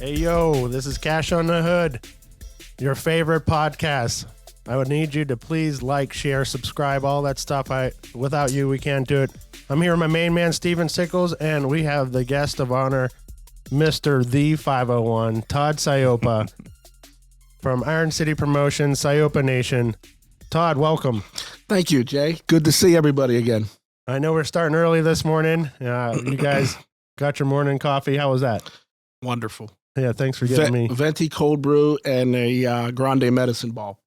Hey, yo, this is Cash on the Hood, your favorite podcast. I would need you to please like, share, subscribe, all that stuff. Without you, we can't do it. I'm here with my main man, Steven Sickles, and we have the guest of honor, Mr. The 501, Todd Cioppa from Iron City Promotions, Cioppa Nation. Todd, welcome. Thank you, Jay. Good to see everybody again. I know we're starting early this morning. You guys got your morning coffee. How was that? Wonderful. Yeah, thanks for getting me. Venti cold brew and a grande medicine ball.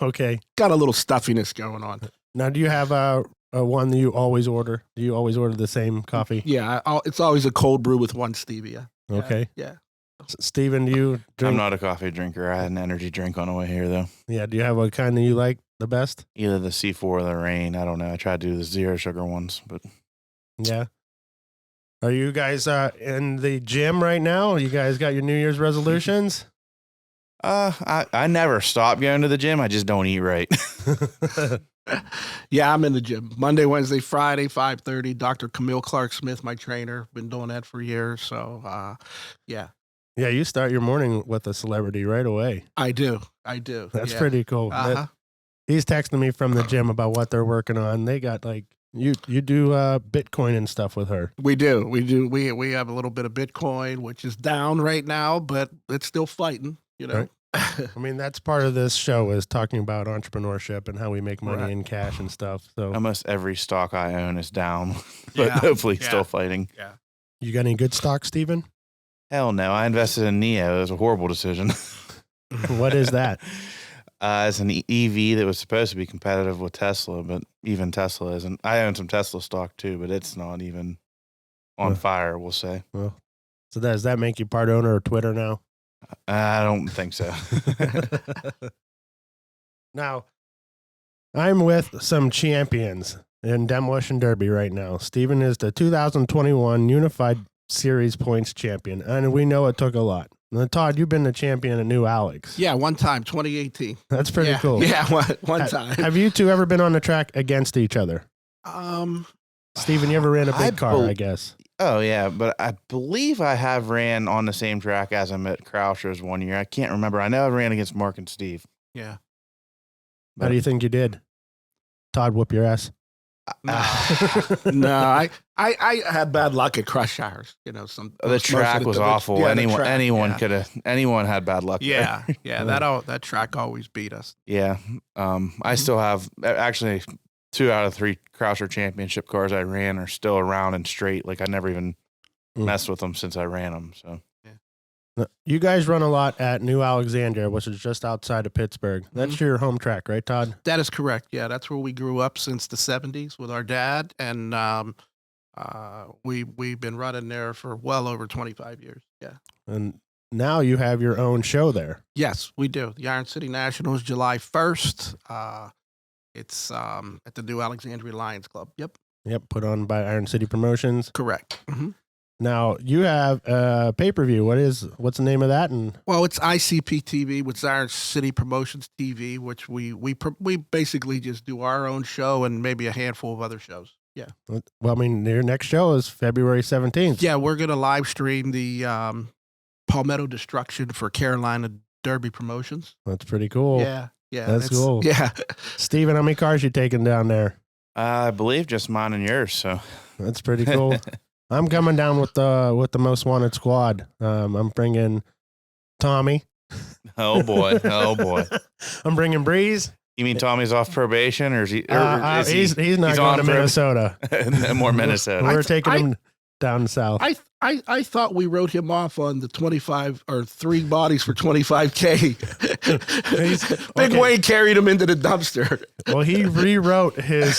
Okay. Got a little stuffiness going on. Now, do you have a one that you always order? Do you always order the same coffee? Yeah, it's always a cold brew with one stevia. Okay. Yeah. Steven, do you drink? I'm not a coffee drinker. I had an energy drink on the way here, though. Yeah, do you have a kind that you like the best? Either the C4 or the Rain. I don't know. I tried to do the zero sugar ones, but Yeah. Are you guys in the gym right now? You guys got your New Year's resolutions? I never stop going to the gym. I just don't eat right. Yeah, I'm in the gym. Monday, Wednesday, Friday, 5:30. Dr. Camille Clark Smith, my trainer. Been doing that for years. So, yeah. Yeah, you start your morning with a celebrity right away. I do. That's pretty cool. Uh-huh. He's texting me from the gym about what they're working on. They got like, you do Bitcoin and stuff with her. We do. We have a little bit of Bitcoin, which is down right now, but it's still fighting, you know. Right. I mean, that's part of this show is talking about entrepreneurship and how we make money in cash and stuff. So Almost every stock I own is down, but Yeah. hopefully Yeah. still fighting. Yeah. you got any good stock, Steven? Hell no. I invested in Neo. It was a horrible decision. What is that? It's an EV that was supposed to be competitive with Tesla, but even Tesla isn't. I own some Tesla stock too, but it's not even on fire, we'll say. Well, so does that make you part owner of Twitter now? I don't think so. Now, I'm with some champions in Demolition Derby right now. Steven is the 2021 Unified Series points champion, and we know it took a lot. Now, Todd, you've been the champion of New Alex. Yeah, one time, 2018. That's pretty Yeah. cool. Yeah, one time. Have you two ever been on the track against each other? Steven, you ever ran a big car, I guess. Oh, yeah, but I believe I have ran on the same track as him at Croucher's one year. I can't remember. I know I ran against Mark and Steve. Yeah. How do you think you did? Todd, whoop your ass. No, I had bad luck at crush hours. You know, The track was awful. Yeah, anyone had bad luck. Yeah, there. yeah. That track always beat us. Yeah. I still have actually 2 out of 3 Croucher championship cars I ran are still around and straight. Like I never even messed with them since I ran them. So. You guys run a lot at New Alexandria, which is just outside of Pittsburgh. That's your home track, right, Todd? That is correct. Yeah, that's where we grew up since the 70s with our dad, and we've been running there for well over 25 years. Yeah. And now you have your own show there. Yes, we do. The Iron City Nationals, July 1st. It's at the New Alexandria Lions Club. Yep. Put on by Iron City Promotions. Correct. Mm-hmm. Now you have a pay-per-view. What's the name of that? And well, it's ICP TV, which is Iron City Promotions TV, which we basically just do our own show and maybe a handful of other shows. Yeah. Well, I mean, your next show is February 17th. Yeah, we're gonna live stream the Palmetto Destruction for Carolina Derby Promotions. That's pretty cool. Yeah, that's cool. Yeah. Steven, how many cars you taking down there? I believe just mine and yours. So that's pretty cool. I'm coming down with the most wanted squad. I'm bringing Tommy. Oh boy. I'm bringing Breeze. You mean Tommy's off probation, or is he? He's not going to Minnesota. No more Minnesota. We're taking him down south. I thought we wrote him off on the 25 or 3 bodies for 25K. Big Wayne carried him into the dumpster. Well, he rewrote his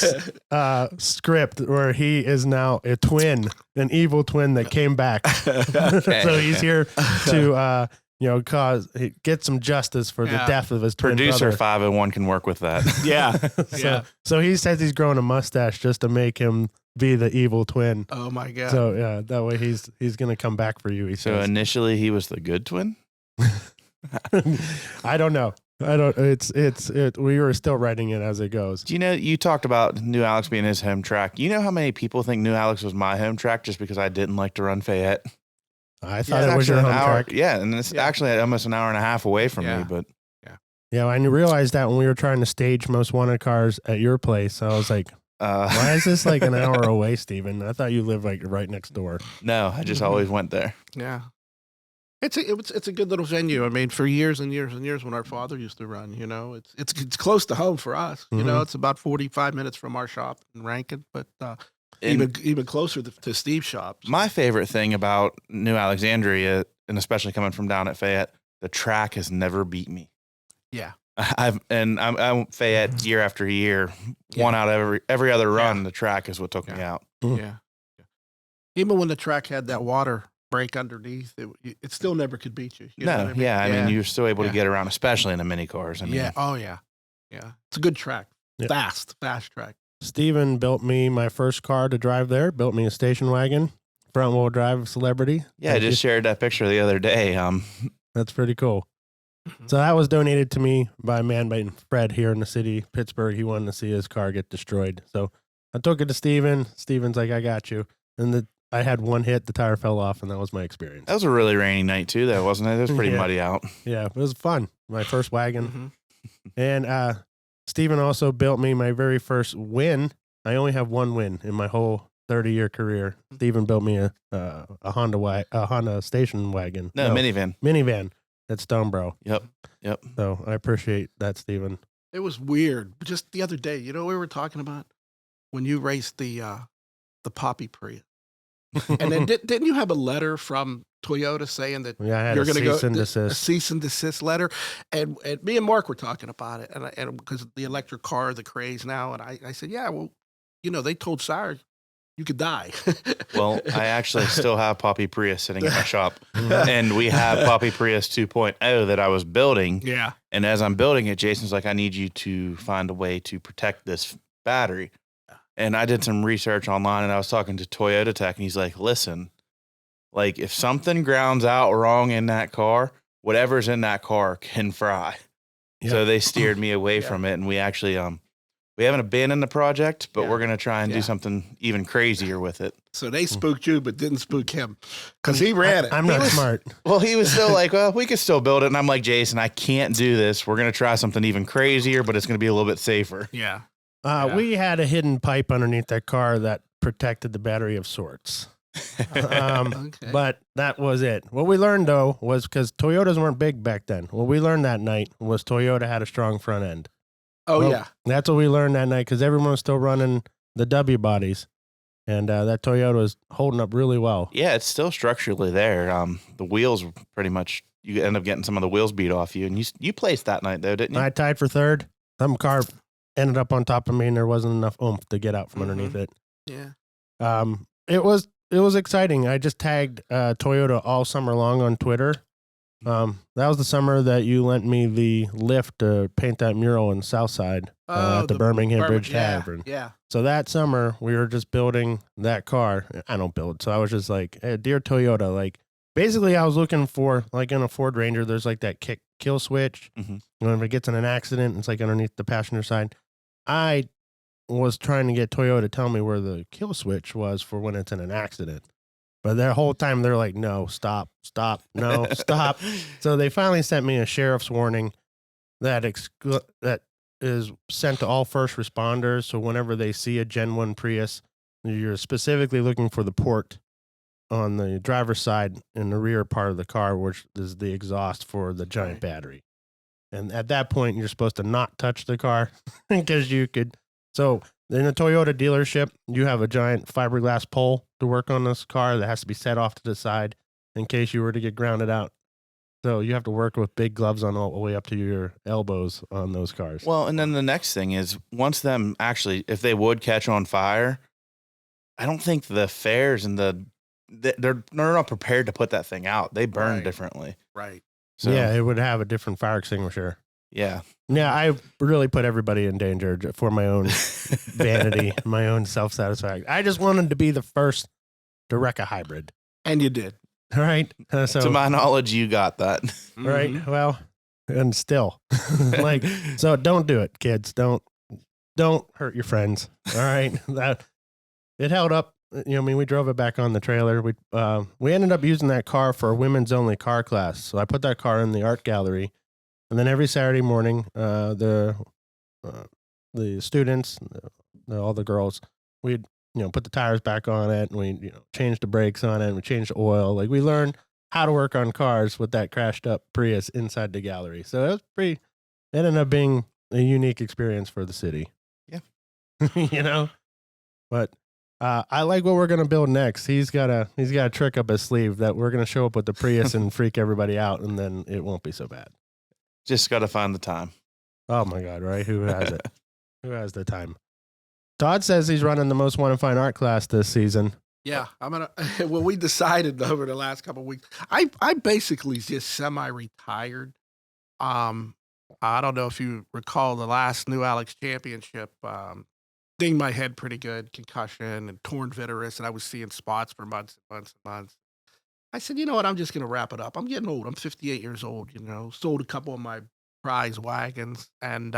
script where he is now a twin, an evil twin that came back. So he's here to get some justice for the death of his twin Producer brother. 501 can work with that. Yeah. So he says he's growing a mustache just to make him be the evil twin. Oh my God. So yeah, that way he's going to come back for you. He So says. initially he was the good twin? I don't know. We were still writing it as it goes. Do you know, you talked about New Alex being his home track. You know how many people think New Alex was my home track just because I didn't like to run Fayette? I thought it was your home track. Yeah, and it's actually almost an hour and a half away from me, but. Yeah, I realized that when we were trying to stage Most Wanted cars at your place, I was like, why is this like an hour away, Steven? I thought you lived like right next door. No, I just always went there. Yeah. It's a good little venue. I mean, for years and years and years when our father used to run, it's close to home for us. It's about 45 minutes from our shop in Rankin, but even closer to Steve's shop. My favorite thing about New Alexandria, and especially coming from down at Fayette, the track has never beat me. Yeah. I'm Fayette year after year, one out of every other run. The track is what took me out. Yeah. Even when the track had that water break underneath, it still never could beat you. No, I mean? I mean, you're still able to get around, especially in the mini cars. I mean, yeah. It's a good track. Fast track. Steven built me my first car to drive there. Built me a station wagon, front wheel drive Celebrity. Yeah, I just shared that picture the other day. That's pretty cool. So that was donated to me by a man named Fred here in the city, Pittsburgh. He wanted to see his car get destroyed. So I took it to Steven. Steven's like, I got you. And I had one hit, the tire fell off, and that was my experience. That was a really rainy night too, though, wasn't it? It was pretty muddy out. Yeah, it was fun. My first wagon. And Steven also built me my very first win. I only have one win in my whole 30-year career. Steven built me a Honda station wagon. No, minivan. Minivan. At Stonebro. Yep. So I appreciate that, Steven. It was weird. Just the other day, we were talking about when you raced the Poppy Prius. And then didn't you have a letter from Toyota saying that I had you're going to go a cease and desist letter? And me and Mark were talking about it, and because the electric car, the craze now, and I said, yeah, well, they told Sire you could die. Well, I actually still have Poppy Prius sitting in my shop, and we have Poppy Prius 2.0 that I was building. Yeah. And as I'm building it, Jason's like, I need you to find a way to protect this battery. And I did some research online, and I was talking to Toyota Tech, and he's like, listen, like if something grounds out wrong in that car, whatever's in that car can fry. Yep. So they steered me away from it, and we actually we haven't abandoned the project, but we're going to try and do something even crazier with it. So they spooked you, but didn't spook him because he ran it. I'm not smart. Well, he was still like, well, we could still build it. And I'm like, Jason, I can't do this. We're going to try something even crazier, but it's going to be a little bit safer. Yeah. We had a hidden pipe underneath that car that protected the battery of sorts. But that was it. What we learned, though, was because Toyotas weren't big back then. What we learned that night was Toyota had a strong front end. That's what we learned that night because everyone was still running the W bodies, and that Toyota was holding up really well. Yeah, it's still structurally there. The wheels were pretty much, you end up getting some of the wheels beat off you, and you placed that night though, didn't you? I tied for third. Some car ended up on top of me, and there wasn't enough oomph to get out from underneath it. Yeah. It was exciting. I just tagged Toyota all summer long on Twitter. That was the summer that you lent me the lift to paint that mural in Southside at the Birmingham Bridge Tavern. Yeah. So that summer we were just building that car. I don't build, so I was just like, hey, dear Toyota, like basically I was looking for like in a Ford Ranger, there's like that kill switch. When it gets in an accident, it's like underneath the passenger side. I was trying to get Toyota to tell me where the kill switch was for when it's in an accident. But the whole time they're like, no, stop, no, stop. So they finally sent me a sheriff's warning that is sent to all first responders. So whenever they see a Gen 1 Prius, you're specifically looking for the port on the driver's side in the rear part of the car, which is the exhaust for the giant battery. And at that point, you're supposed to not touch the car because you could. So in a Toyota dealership, you have a giant fiberglass pole to work on this car that has to be set off to the side in case you were to get grounded out. So you have to work with big gloves on all the way up to your elbows on those cars. Well, and then the next thing is once them actually, if they would catch on fire, I don't think the fares and they're not prepared to put that thing out. They burn differently. Right. So, yeah, it would have a different fire extinguisher. Yeah. Yeah, I really put everybody in danger for my own vanity, my own self-satisfaction. I just wanted to be the first to wreck a hybrid. And you did. All right. So, to my knowledge, you got that. Right. Well, and still. So don't do it, kids. Don't hurt your friends. All right. It held up we drove it back on the trailer. We ended up using that car for a women's only car class. So I put that car in the art gallery, and then every Saturday morning, the students, all the girls, we'd put the tires back on it, and we changed the brakes on it, and we changed the oil. Like, we learned how to work on cars with that crashed up Prius inside the gallery. So it ended up being a unique experience for the city. Yeah. But I like what we're gonna build next. He's got a trick up his sleeve that we're gonna show up with the Prius and freak everybody out, and then it won't be so bad. Just got to find the time. Oh my God! Right? Who has it? Who has the time? Todd says he's running the most wanted fine art class this season. Yeah, I'm gonna. Well, we decided over the last couple of weeks. I basically just semi-retired. I don't know if you recall the last New Alex Championship. Dinged my head pretty good, concussion and torn vitreous, and I was seeing spots for months and months and months. I said, you know what? I'm just gonna wrap it up. I'm getting old. I'm 58 years old. Sold a couple of my prize wagons, and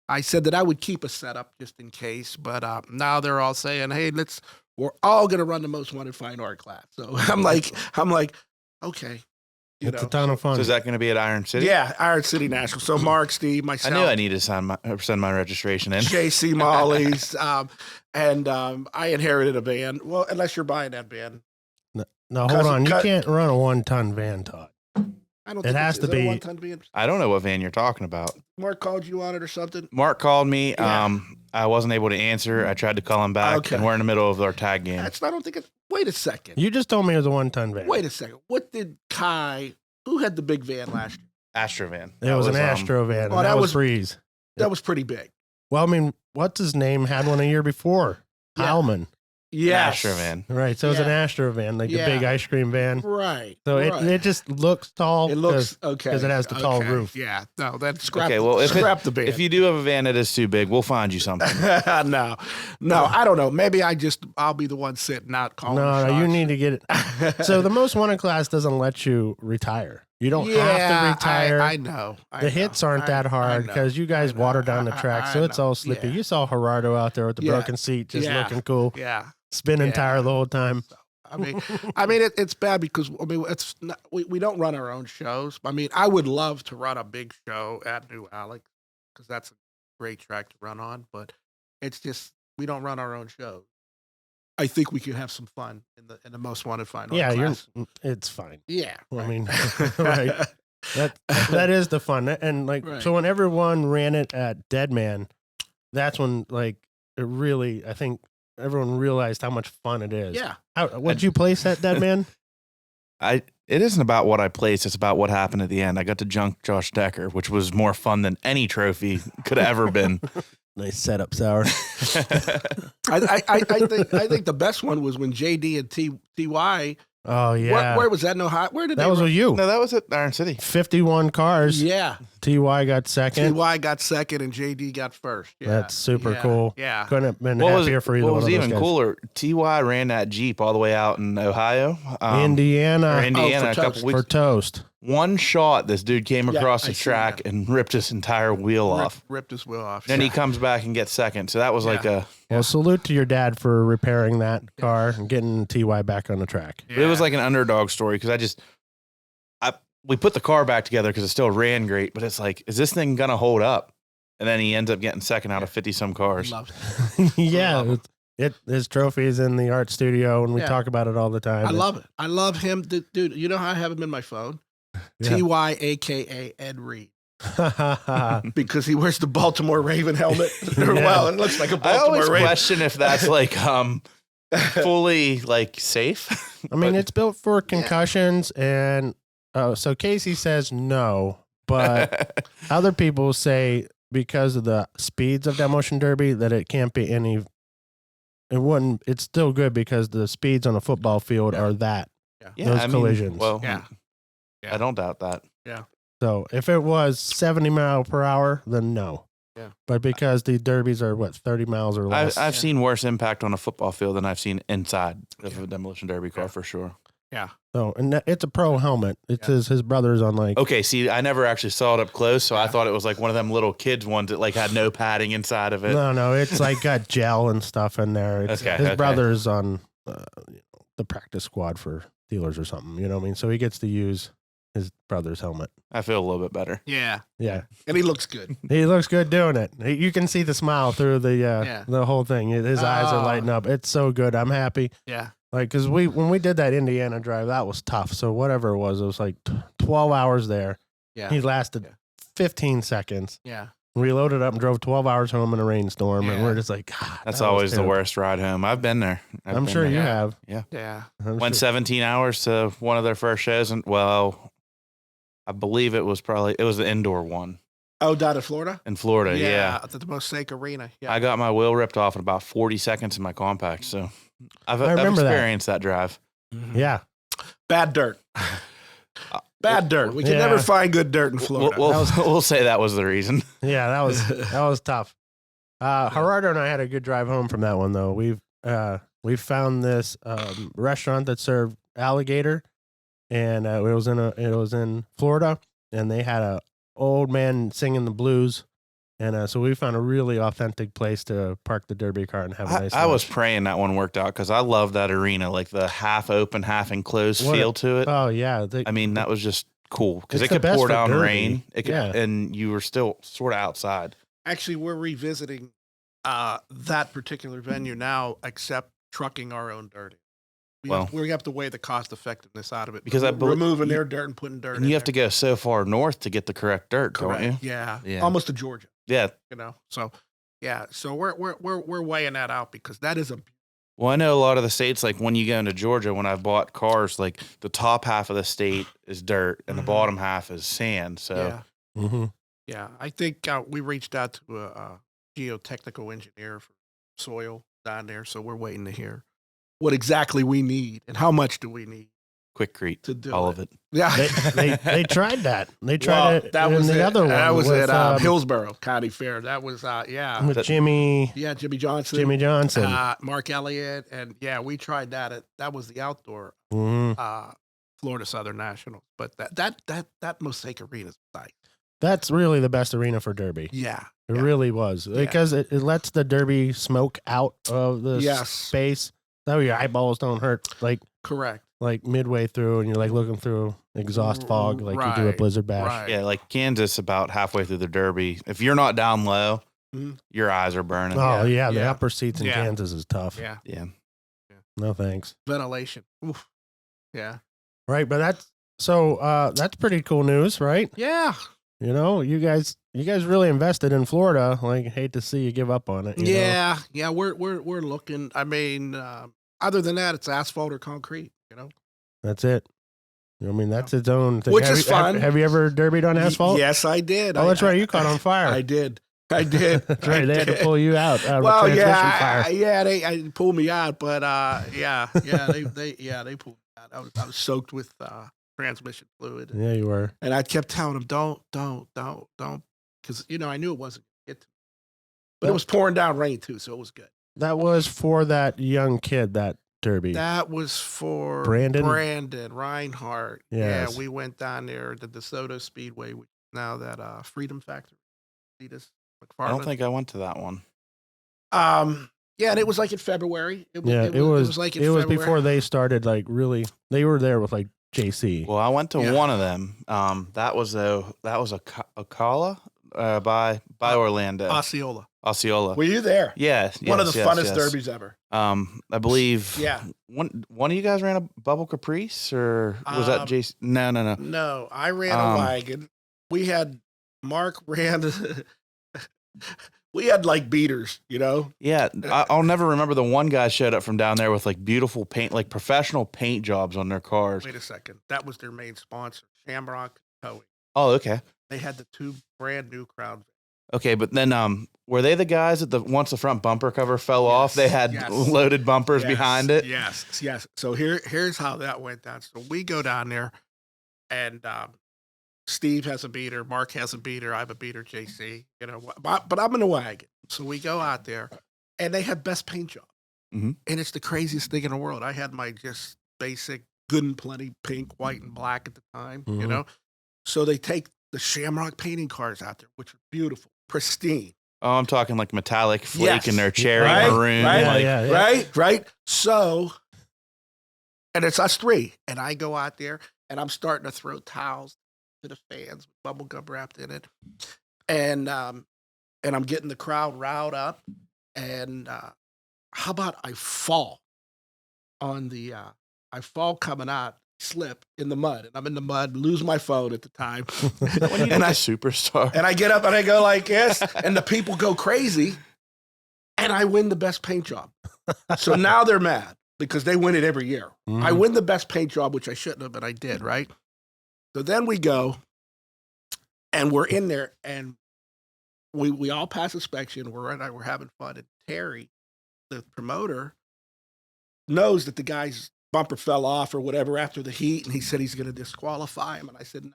I said that I would keep a setup just in case. But now they're all saying, hey, we're all gonna run the most wanted fine art class. So I'm like, okay. It's a ton of fun. So is that going to be at Iron City? Yeah, Iron City National. So Mark, Steve, myself. I knew I needed to send my registration in. JC Molly's, and I inherited a van. Well, unless you're buying that van. No, hold on. You can't run a 1-ton van, Todd. I don't It think has to is it a be- 1-ton van? I don't know what van you're talking about. Mark called you on it or something? Mark called me. Yeah. I wasn't able to answer. I tried to call him back, Okay. and we're in the middle of our tag game. I don't think it's. Wait a second. You just told me it was a 1-ton van. Wait a second. What did who had the big van last year? Astrovan. It was an Astro van. oh, And that that was was- Breeze. That was pretty big. Well, I mean, what's his name had one a year before? Yeah. Howman. Yes. Astrovan. Right. So it's an Yeah. Astro van, like Yeah. the big ice cream van. Right. So right. it just looks tall. It looks okay 'cause it has the tall okay. roof. Yeah. No, that's scrap. Okay, well, scrap the van. If you do have a van that is too big, we'll find you something. no, I don't know. Maybe I'll be the one sitting out calling. No, the you shots. need to get it. So the most wanted class doesn't let you retire. You don't have Yeah, to retire. I know. The hits aren't that hard because you guys water down the track, so it's all slippy. Yeah. You saw Gerardo out there with the Yeah. broken seat, just Yeah. looking cool, Yeah. spinning Yeah. tire the whole time. I mean, it's bad because it's not, we don't run our own shows. I mean, I would love to run a big show at New Alex because that's a great track to run on, but it's just we don't run our own shows. I think we could have some fun in the most wanted fine art Yeah, class. it's fine. Yeah, I right. mean, right. That is the fun, and like Right. so when everyone ran it at Deadman, that's when like it really, I think everyone realized how much fun it is. Yeah. What'd you place at Deadman? It isn't about what I placed. It's about what happened at the end. I got to junk Josh Decker, which was more fun than any trophy could have ever been. Nice setup, Sour. I think the best one was when JD and TY. Oh yeah, Where was that? Where did that they was run? with you. No, that was at Iron City. 51 cars. Yeah. TY got second. TY got second and JD got first. Yeah. That's super Yeah. cool. Yeah. Couldn't have been What was, happier for either what one was of those even guys. cooler? TY ran that Jeep all the way out in Ohio, Indiana, or Indiana, for a couple toast. weeks. for toast. One shot, this dude came Yeah, across I the seen track that. and ripped his entire wheel off. Ripped his wheel off. Then he comes back and gets second. So that was like Yeah. Well, salute to your dad for repairing that car and getting TY back on the track. It was like an underdog story because we put the car back together because it still ran great, but it's like, is this thing gonna hold up? And then he ends up getting second out of 50 some cars. Yeah, his trophy is in the art studio, and we Yeah. talk about it all the time. I love it. I love him. Dude, you know how I have him in my phone? Yeah. TY, a.k.a. Ed Reed. Because he wears the Baltimore Raven helmet. Well, it looks like a I Baltimore always Raven. question if that's like fully like safe. I mean, it's built for concussions, and so Casey says no, but other people say because of the speeds of Demolition Derby that it can't be any. It wouldn't. It's still good because the speeds on a football field are that. Those collisions. Well, Yeah. I don't doubt that. So if it was 70 mile per hour, then no. Yeah. But because the derbies are 30 miles or less. I've seen worse impact on a football field than I've seen inside of a demolition derby car for sure. Yeah. So, and it's a pro helmet. It's his brother's on like. Okay, see, I never actually saw it up close, so I thought it was like one of them little kids ones that like had no padding inside of it. No, it's like got gel and stuff in there. It's, his brother's on the practice squad for Steelers or something. You know what I mean? So he gets to use his brother's helmet. I feel a little bit better. Yeah. Yeah. And he looks good. He looks good doing it. You can see the smile through the whole thing. His eyes are lighting up. It's so good. I'm happy. Yeah. Like, because when we did that Indiana drive, that was tough. So whatever it was like 12 hours there. Yeah. He lasted 15 seconds. Yeah. We loaded up and drove 12 hours home in a rainstorm. And we're just like, God. That's always the worst ride home. I've been there. I'm sure you have. Yeah. Yeah. Went 17 hours to one of their first shows. And, well, I believe it was the indoor one. Oh, down in Florida? In Florida, yeah. At the Mosaic Arena. Yeah. I got my wheel ripped off in about 40 seconds in my compact. So I've remember experienced that drive. Mm-hmm. Yeah. Bad dirt. Bad dirt. We can never find good dirt in Florida. We'll say that was the reason. Yeah, that was tough. Gerardo and I had a good drive home from that one though. We found this restaurant that served alligator, and it was in Florida, and they had a old man singing the blues, and so we found a really authentic place to park the derby car and have a nice. I was praying that one worked out because I love that arena, like the half open, half enclosed feel to it. Oh yeah, I mean that was just cool because it's it could the best pour for down derby. rain, and you were still sort of outside. Actually, we're revisiting that particular venue now, except trucking our own dirt. We have to weigh the cost effectiveness out of it because removing their dirt and putting dirt. And you have to go so far north to get the correct dirt, Correct. don't you? Yeah, almost to Georgia. Yeah, So we're weighing that out because that is a. Well, I know a lot of the states, like when you go into Georgia, when I've bought cars, like the top half of the state is dirt and the bottom half is sand. So, I think we reached out to a geotechnical engineer for soil down there, so we're waiting to hear what exactly we need and how much do we need. Quickcrete to do all it. of it. Yeah, they tried that. They tried it. That was the other one. That was with, at Hillsborough County Fair. That was with Jimmy. Yeah, Jimmy Johnson. Mark Elliott, and we tried that. That was the outdoor Florida Southern Nationals. But that Mosaic Arena is nice. That's really the best arena for derby. Yeah, it really was because it lets the derby smoke out of the space. That way your eyeballs don't hurt. Like correct. Like midway through, and you're like looking through exhaust fog, like you do a blizzard bash. Right. Yeah, like Kansas, about halfway through the Derby. If you're not down low, your eyes are burning. Oh yeah, the upper seats in Kansas is tough. Yeah. No thanks. Ventilation. Oof. Yeah. Right, but that's pretty cool news, right? Yeah. You guys really invested in Florida. Like, hate to see you give up on it. Yeah. We're looking. I mean, other than that, it's asphalt or concrete. That's it. I mean, that's its own thing. Which is fun. Have you ever derbied on asphalt? Yes, I did. Oh, that's right. You caught on fire. I did. That's right. They had to pull you out of a transmission fire. They pulled me out, but they pulled me out. I was soaked with transmission fluid. Yeah, you were. And I kept telling them, don't, because I knew it wasn't going to get to me. But it was pouring down rain too, so it was good. That was for that young kid, that derby. That was for Brandon Reinhardt. Yes. Yeah, we went down there to the DeSoto Speedway, which is now that Freedom Factory. I don't think I went to that one. Yeah, and it was like in February. It was before they started, like, really. They were there with like JC. Well, I went to one of them. That was Ocala by Orlando. Osceola. Were you there? Yes. One of the funnest derbies ever. I believe. Yeah. One of you guys ran a Bubble Caprice, or was that JC? No. No, I ran a wagon. We had Mark ran. We had like beaters, Yeah, I'll never remember the one guy showed up from down there with like beautiful paint, like professional paint jobs on their cars. Wait a second. That was their main sponsor, Shamrock Towing. Oh, okay. They had the two brand new Crown. Okay, but then were they the guys that once the front bumper cover fell off, they had loaded bumpers behind it? Yes. So here's how that went down. So we go down there, and Steve has a beater, Mark has a beater, I have a beater, JC, but I'm in a wagon. So we go out there, and they have best paint job. Mm-hmm. And it's the craziest thing in the world. I had my just basic Good and Plenty pink, white, and black at the time, you know? So they take the Shamrock painting cars out there, which are beautiful, pristine. Oh, I'm talking like metallic flake Yes. in their cherry Right, maroon. right, Like, right. So, and it's us three. And I go out there and I'm starting to throw towels to the fans with bubble gum wrapped in it. And I'm getting the crowd riled up. And how about I fall coming out, slip in the mud. And I'm in the mud, lose my phone at the time. and I superstar. And I get up and I go like this, and the people go crazy, and I win the best paint job. So now they're mad because they win it every year. I win the best paint job, which I shouldn't have, but I did, right? So then we go, and we're in there, and we all pass inspection. We're having fun, and Terry, the promoter, knows that the guy's bumper fell off or whatever after the heat, and he said he's going to disqualify him. And I said, no,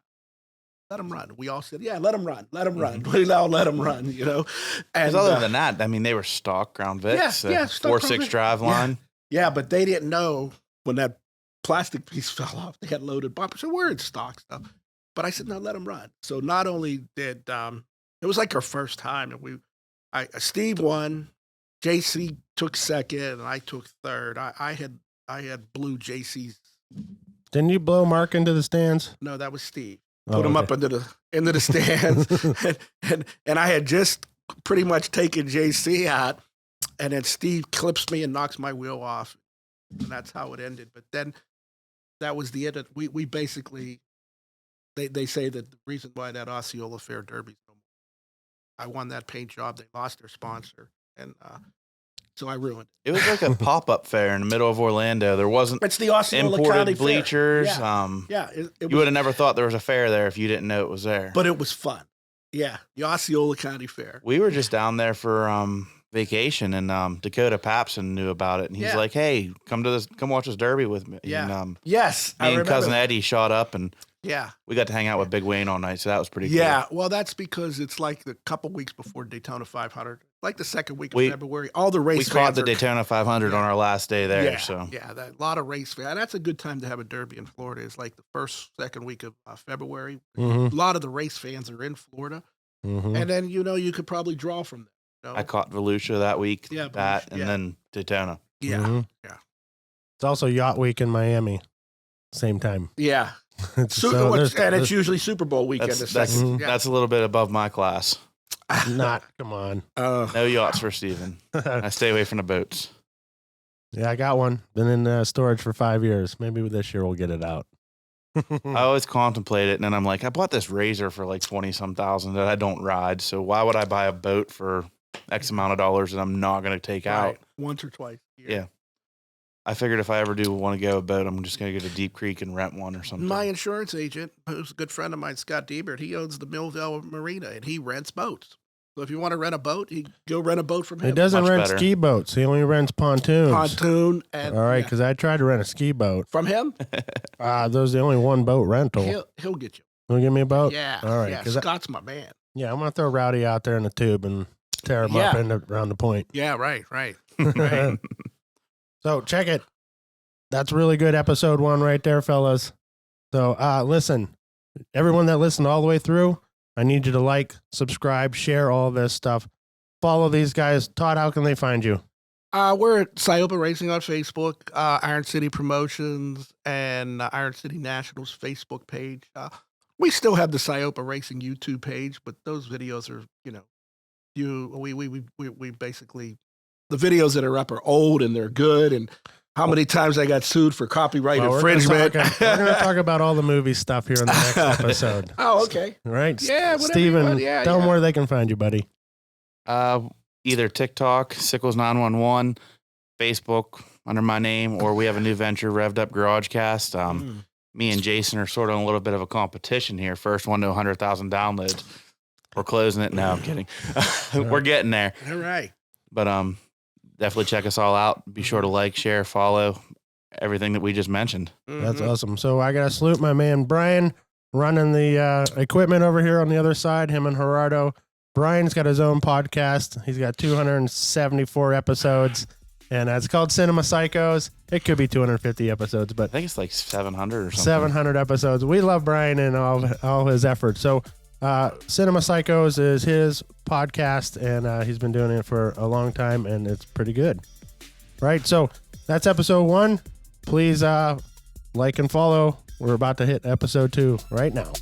let him run. We all said, yeah, let him run. Let him run. We all let him run, you know. And other than that, I mean, they were stock ground Vics, yeah, 4.6 drive line. Yeah, but they didn't know when that plastic piece fell off, they had loaded bumpers. So we're in stock stuff. But I said, no, let him run. So not only did it was like our first time, and Steve won, JC took second, and I took third. I had blew JC's. Didn't you blow Mark into the stands? No, that was Steve. Put him up into the stands, and I had just pretty much taken JC out, and then Steve clips me and knocks my wheel off, and that's how it ended. But then that was the end of we basically. They say that the reason why that Osceola Fair Derby's no more. I won that paint job. They lost their sponsor, and so I ruined it. It was like a pop-up fair in the middle of Orlando. There wasn't It's the Osceola imported County bleachers. Fair. You would have never thought there was a fair there if you didn't know it was there. But it was fun. Yeah, the Osceola County Fair. We were just down there for vacation, and Dakota Papson knew about it, and he's like, "Hey, come watch this Derby with me." Yeah. And, Yes, me and cousin Eddie shot up, and yeah, we got to hang out with Big Wayne all night, so that was pretty cool. Yeah, well, that's because it's like the couple weeks before Daytona 500, like the second week of February. All the race we caught the Daytona 500 on our last day there. Yeah, so a lot of race fans. That's a good time to have a Derby in Florida. It's like the second week of February. A lot of the race fans are in Florida, and then you could probably draw from them. You know? I caught Volusia that week. Yeah, and then Daytona. Yeah, yeah. It's also Yacht Week in Miami, same time. Yeah. So it's usually Super Bowl weekend. That's a little bit above my class. Come on. No yachts for Steven. I stay away from the boats. Yeah, I got one. Been in storage for 5 years. Maybe this year we'll get it out. I always contemplate it, and then I'm like, I bought this Razor for like 20-some thousand that I don't ride, so why would I buy a boat for X amount of dollars that I'm not going to take out? Once or twice. Yeah. I figured if I ever do want to go a boat, I'm just going to go to Deep Creek and rent one or something. My insurance agent, who's a good friend of mine, Scott Diebert, he owns the Millville Marina, and he rents boats. So if you want to rent a boat, go rent a boat from him. He doesn't rent ski boats. He only rents pontoons. Pontoon. And, all right, because I tried to rent a ski boat. From him? There's the only one boat rental. He'll get you. He'll give me a boat? Yeah. All right. Yeah, Scott's my man. Yeah, I'm going to throw Rowdy out there in the tube and tear him up around the point. Yeah, right. Right. So check it. That's really good episode 1 right there, fellas. So listen, everyone that listened all the way through, I need you to like, subscribe, share all this stuff. Follow these guys. Todd, how can they find you? We're at Cioppa Racing on Facebook, Iron City Promotions, and Iron City Nationals Facebook page. We still have the Cioppa Racing YouTube page, but those videos are, we basically, the videos that are up are old and they're good, and how many times I got sued for copyright infringement. We're going to talk about all the movie stuff here in the next episode. Oh, okay. All right. Yeah, Steven, tell them where they can find you, buddy. Either TikTok, Sickles911, Facebook under my name, or we have a new venture, Revved Up GarageCast. Me and Jason are sort of in a little bit of a competition here. First one to 100,000 downloads. We're closing it. No, I'm kidding. We're getting there. All right. But definitely check us all out. Be sure to like, share, follow everything that we just mentioned. That's awesome. So I got to salute my man, Brian, running the equipment over here on the other side, him and Gerardo. Brian's got his own podcast. He's got 274 episodes. And it's called Cinema Psychos. It could be 250 episodes, but I think it's like 700 or something. 700 episodes. We love Brian and all his efforts. So Cinema Psychos is his podcast, and he's been doing it for a long time, and it's pretty good. Right? So that's episode 1. Please like and follow. We're about to hit episode 2 right now.